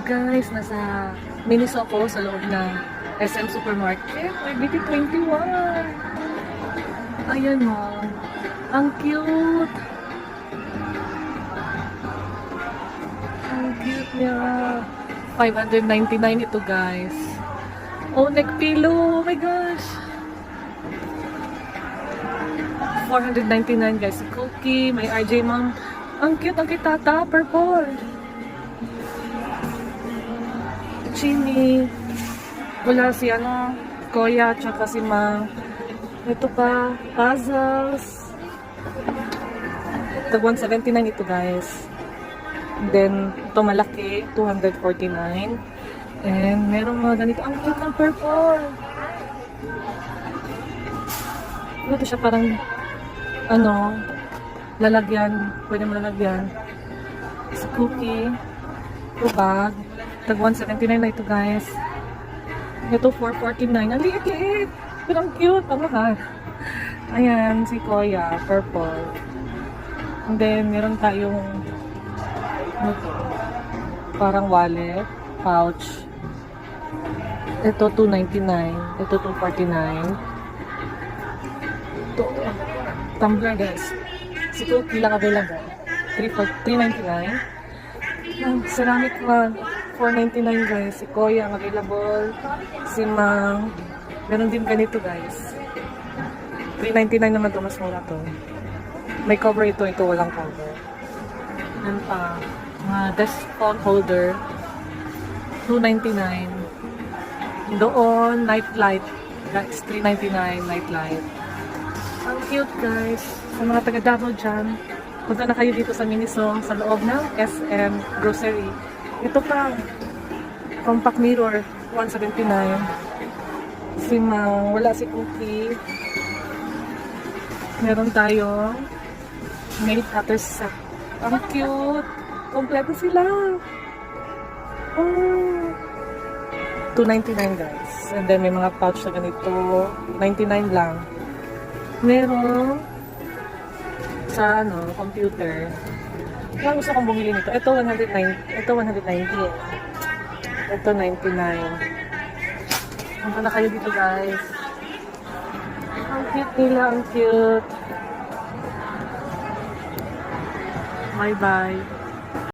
guys, nasa Miniso ako sa loob ng SM Supermarket. May BT21. Ayan mo. Ang cute. Ang cute niya. 599 ito guys. Oh, neck pillow. Oh my gosh. 499 guys. Cookie. May RJ mom. Ang cute. Ang kitata. Purple. Chini. Wala si Koya, tsaka si Mang. Ito pa, puzzles. Tag 179 ito guys. And then, ito malaki, 249. And merong mga ganito. Ang cute ng purple. Ito siya parang, lalagyan. Pwede mo lalagyan. Sa cookie. Ito bag. Tag 179 na ito guys. Ito 449. Ang liit-liit. Pero ang cute. Ang mahal. Ayan, si Koya. Purple. And then, meron tayong parang wallet. Pouch. Ito 299. Ito 249. Ito. Tumbler guys. Si Cookie lang available. 399. Ceramic mug. 499 guys. Si Koya ang available. Si Mang. Meron din ganito guys. 399 naman ito. Mas mura to. May cover ito. Ito walang cover. Yan pa. Desk phone holder. 299. Doon. Night light. Guys. 399 night light. Ang cute guys. Sa mga taga Davao dyan. Punta na kayo dito sa Miniso. Sa loob ng SM Grocery. Ito pa, compact mirror, 179. Si Mang, wala si Cookie. Meron tayo nail cutter set. Ang cute. Kompleto sila. Oh. 299 guys. And then may mga pouch na ganito. 99 lang. Meron sa computer. Kaya gusto kong bumili nito. Ito 190. Ito 190. Ito 99. Punta na kayo dito guys. Ang cute nila. Ang cute. Bye bye.